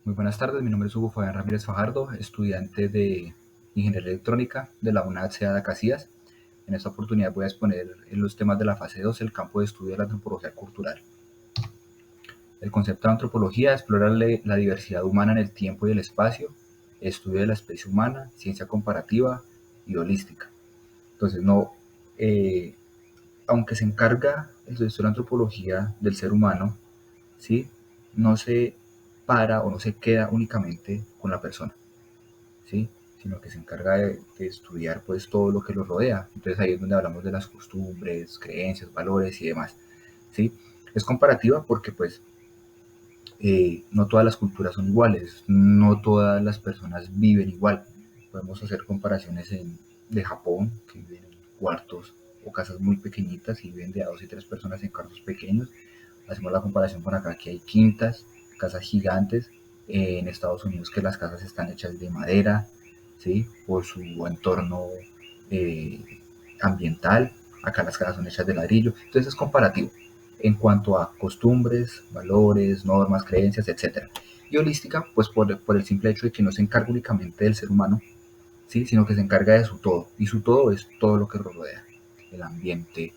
Muy buenas tardes, mi nombre es Hugo Fabián Ramírez Fajardo, estudiante de Ingeniería Electrónica de la UNAD CEADA Casillas. En esta oportunidad voy a exponer en los temas de la fase 2, el campo de estudio de la antropología cultural. El concepto de antropología explora la diversidad humana en el tiempo y el espacio, estudio de la especie humana, ciencia comparativa y holística. Entonces, eh, aunque se encarga el estudio de la antropología del ser humano, ¿sí? No se para o no se queda únicamente con la persona, ¿sí? Sino que se encarga de estudiar pues todo lo que lo rodea. Entonces ahí es donde hablamos de las costumbres, creencias, valores y demás, ¿sí? Es comparativa porque pues no todas las culturas son iguales, no todas las personas viven igual. Podemos hacer comparaciones de Japón, que viven en cuartos o casas muy pequeñitas y viven de a dos y tres personas en cuartos pequeños. Hacemos la comparación con acá, que hay quintas, casas gigantes, en Estados Unidos que las casas están hechas de madera, ¿sí? Por su entorno eh, ambiental. Acá las casas son hechas de ladrillo. Entonces es comparativo en cuanto a costumbres, valores, normas, creencias, etc. Y holística, pues por el simple hecho de que no se encarga únicamente del ser humano, ¿sí? Sino que se encarga de su todo. Y su todo es todo lo que lo rodea. El ambiente,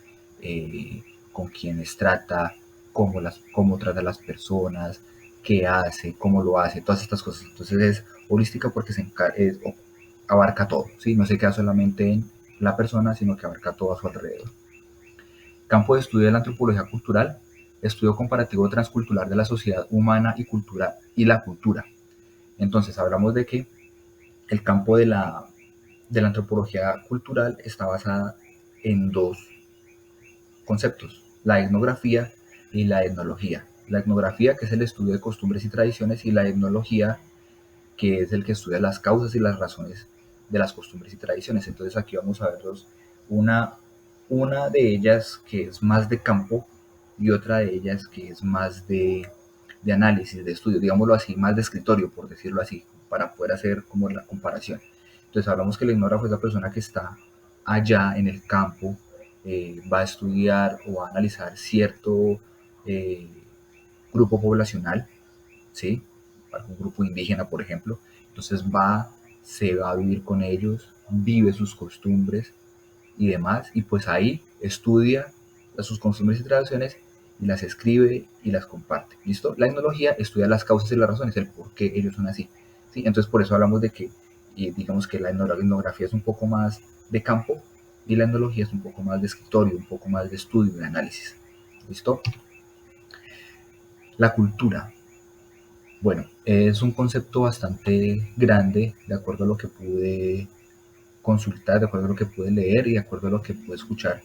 con quienes trata, cómo trata a las personas, qué hace, cómo lo hace, todas estas cosas. Entonces es holística porque abarca todo, ¿sí? No se queda solamente en la persona, sino que abarca todo a su alrededor. Campo de estudio de la antropología cultural, estudio comparativo transcultural de la sociedad humana y cultura y la cultura. Entonces hablamos de que el campo de la antropología cultural está basada en dos conceptos, la etnografía y la etnología. La etnografía, que es el estudio de costumbres y tradiciones, y la etnología, que es el que estudia las causas y las razones de las costumbres y tradiciones. Entonces aquí vamos a ver una, una de ellas que es más de campo y otra de ellas que es más de análisis, de estudio, digámoslo así, más de escritorio, por decirlo así, para poder hacer como la comparación. Entonces hablamos que el etnógrafo es la persona que está allá en el campo, va a estudiar o va a analizar cierto eh, grupo poblacional, ¿sí? Algún grupo indígena, por ejemplo. Entonces se va a vivir con ellos, vive sus costumbres y demás, y pues ahí estudia sus costumbres y tradiciones y las escribe y las comparte. ¿Listo? La etnología estudia las causas y las razones, el por qué ellos son así. ¿Sí? Entonces por eso hablamos de que, y digamos que la etnografía es un poco más de campo y la etnología es un poco más de escritorio, un poco más de estudio, de análisis. ¿Listo? La cultura. Bueno, es un concepto bastante grande, de acuerdo a lo que pude consultar, de acuerdo a lo que pude leer y de acuerdo a lo que pude escuchar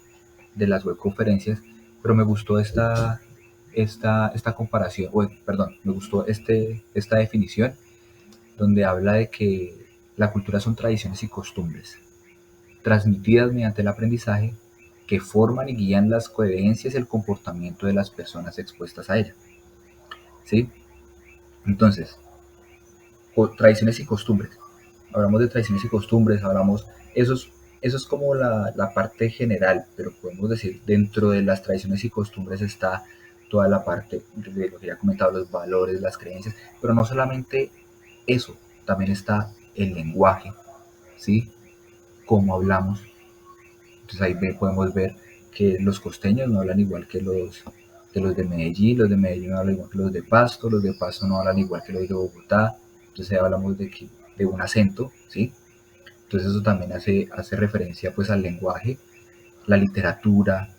de las web conferencias, pero me gustó esta comparación, perdón, me gustó esta definición donde habla de que la cultura son tradiciones y costumbres transmitidas mediante el aprendizaje que forman y guían las creencias y el comportamiento de las personas expuestas a ella. ¿Sí? Entonces, tradiciones y costumbres. Hablamos de tradiciones y costumbres, eso es como la parte general, pero podemos decir dentro de las tradiciones y costumbres está toda la parte de lo que ya he comentado, los valores, las creencias, pero no solamente eso, también está el lenguaje, ¿sí? Cómo hablamos. Entonces ahí podemos ver que los costeños no hablan igual que los de Medellín no hablan igual que los de Pasto no hablan igual que los de Bogotá, entonces ahí hablamos de un acento, ¿sí? Entonces eso también hace referencia pues al lenguaje, la literatura,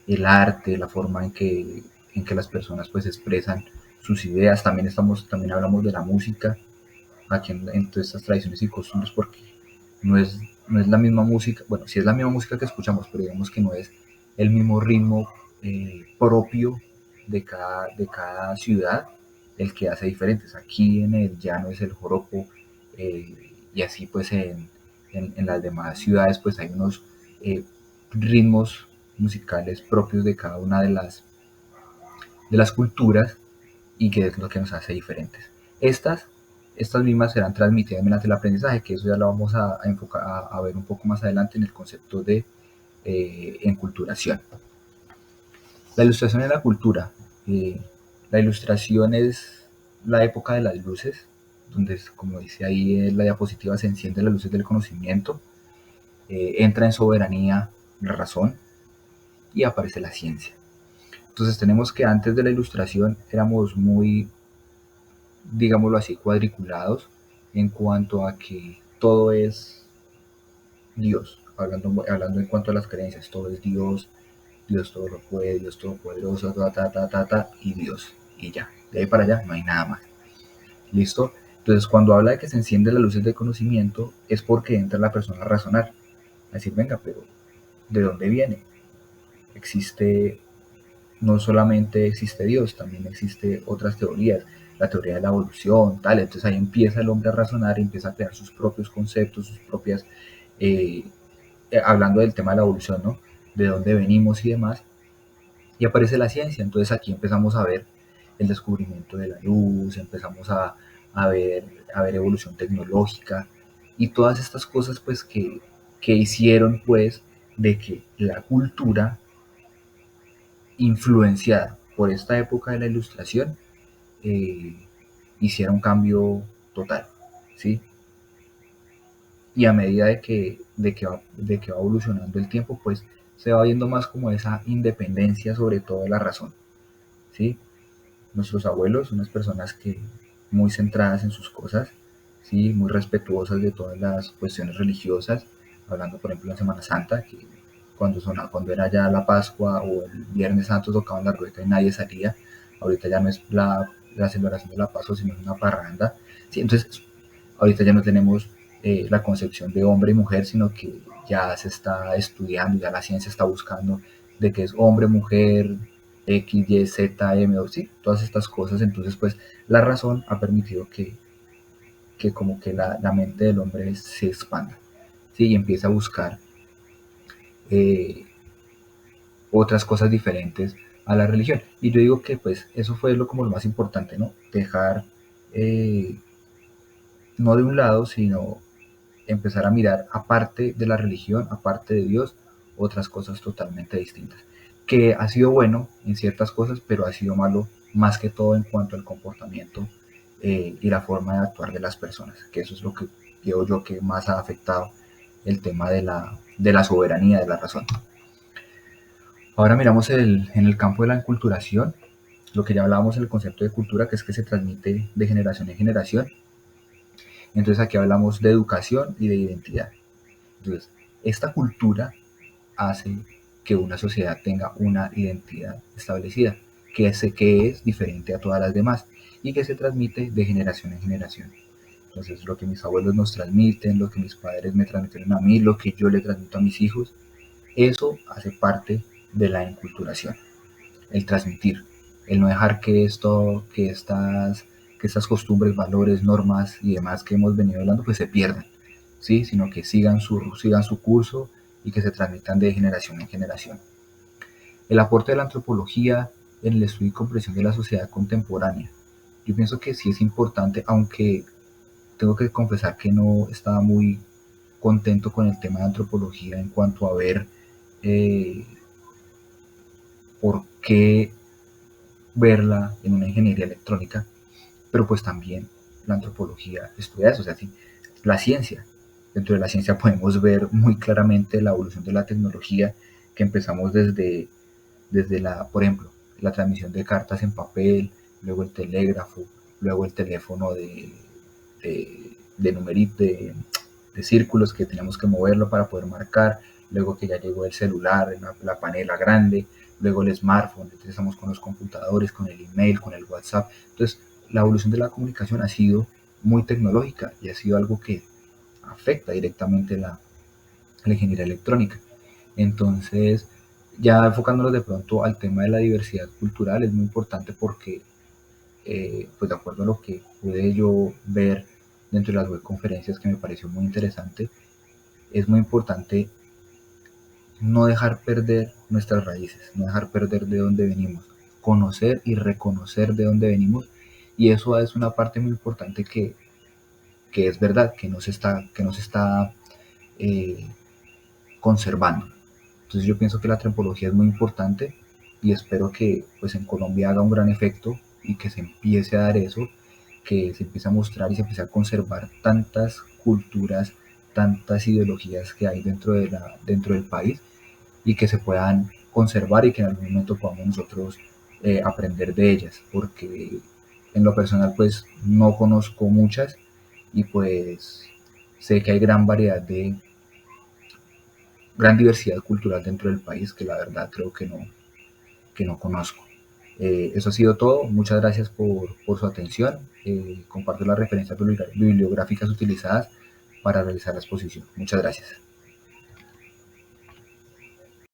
el arte, la forma en que las personas pues expresan sus ideas, también hablamos de la música, aquí en todas estas tradiciones y costumbres, porque no es, no es la misma música, bueno, sí es la misma música que escuchamos, pero digamos que no es el mismo ritmo propio de cada ciudad el que hace diferentes. Aquí en el llano es el joropo, y así pues en las demás ciudades pues hay unos eh, ritmos musicales propios de cada una de las culturas y que es lo que nos hace diferentes. Estas mismas serán transmitidas mediante el aprendizaje, que eso ya lo vamos a enfocar a ver un poco más adelante en el concepto de enculturación. La ilustración en la cultura. La ilustración la época de las luces, donde, como dice ahí en la diapositiva, se encienden las luces del conocimiento, entra en soberanía la razón y aparece la ciencia. Entonces tenemos que antes de la ilustración éramos muy, digámoslo así, cuadriculados en cuanto a que todo es Dios, hablando en cuanto a las creencias, todo es Dios, Dios todo lo puede, Dios todopoderoso, y Dios, y ya, de ahí para allá no hay nada más. ¿Listo? Entonces, cuando habla de que se encienden las luces de conocimiento, es porque entra la persona a razonar, a decir, venga, pero ¿de dónde viene? Existe, no solamente existe Dios, también existe otras teorías, la teoría de la evolución, tal. Entonces ahí empieza el hombre a razonar, empieza a crear sus propios conceptos, sus propias, eh, hablando del tema de la evolución, ¿no? De dónde venimos y demás. Y aparece la ciencia. Entonces aquí empezamos a ver el descubrimiento de la luz, empezamos a ver, a ver evolución tecnológica y todas estas cosas pues que hicieron pues de que la cultura influenciada por esta época de la ilustración eh, hiciera un cambio total, ¿sí? Y a medida de que va evolucionando el tiempo, pues se va viendo más como esa independencia sobre todo de la razón, ¿sí? Nuestros abuelos, unas personas que muy centradas en sus cosas, ¿sí? Muy respetuosas de todas las cuestiones religiosas, hablando por ejemplo en Semana Santa, que cuando era ya la Pascua o el Viernes Santo tocaban la rueda y nadie salía, ahorita ya no es la celebración de la Pascua, sino es una parranda, ¿sí? Entonces ahorita ya no tenemos la concepción de hombre y mujer, sino que ya se está estudiando, ya la ciencia está buscando de que es hombre, mujer, X, Y, Z, M, o sí, todas estas cosas. Entonces, pues la razón ha permitido que como que la mente del hombre se expanda, ¿sí? Y empieza a buscar eh, otras cosas diferentes a la religión. Y yo digo que pues eso fue como lo más importante, ¿no? Dejar, eh, no de un lado, sino empezar a mirar aparte de la religión, aparte de Dios, otras cosas totalmente distintas. Que ha sido bueno en ciertas cosas, pero ha sido malo más que todo en cuanto al comportamiento y la forma de actuar de las personas, que eso es lo que digo yo que más ha afectado el tema de la soberanía de la razón. Ahora miramos en el campo de la enculturación, lo que ya hablábamos en el concepto de cultura, que es que se transmite de generación en generación. Entonces aquí hablamos de educación y de identidad. Entonces, esta cultura hace que una sociedad tenga una identidad establecida, que es diferente a todas las demás y que se transmite de generación en generación. Entonces, lo que mis abuelos nos transmiten, lo que mis padres me transmiten a mí, lo que yo le transmito a mis hijos, eso hace parte de la enculturación, el transmitir, el no dejar que estas costumbres, valores, normas y demás que hemos venido hablando, pues se pierdan, ¿sí? Sino que sigan su curso y que se transmitan de generación en generación. El aporte de la antropología en el estudio y comprensión de la sociedad contemporánea. Yo pienso que sí es importante, aunque tengo que confesar que no estaba muy contento con el tema de antropología en cuanto a ver eh, por qué verla en una ingeniería electrónica, pero pues también la antropología estudia eso, o sea, sí, la ciencia. Dentro de la ciencia podemos ver muy claramente la evolución de la tecnología que empezamos desde por ejemplo, la transmisión de cartas en papel, luego el telégrafo, luego el teléfono de numeritos, de círculos que teníamos que moverlo para poder marcar, luego que ya llegó el celular, la panela grande, luego el smartphone, entonces estamos con los computadores, con el email, con el WhatsApp. Entonces, la evolución de la comunicación ha sido muy tecnológica y ha sido algo que afecta directamente la ingeniería electrónica. Entonces, ya enfocándonos de pronto al tema de la diversidad cultural, es muy importante porque, pues de acuerdo a lo que pude yo ver dentro de las web conferencias que me pareció muy interesante, es muy importante no dejar perder nuestras raíces, no dejar perder de dónde venimos, conocer y reconocer de dónde venimos, y eso es una parte muy importante que es verdad, que no se está eh, conservando. Entonces yo pienso que la antropología es muy importante y espero que pues en Colombia haga un gran efecto y que se empiece a dar eso que se empiece a mostrar y se empiece a conservar tantas culturas, tantas ideologías que hay dentro del país y que se puedan conservar y que en algún momento podamos nosotros aprender de ellas, porque en lo personal pues no conozco muchas y pues sé que hay gran diversidad cultural dentro del país que la verdad creo que no conozco. Eso ha sido todo. Muchas gracias por su atención. Comparto las referencias bibliográficas utilizadas para realizar la exposición. Muchas gracias.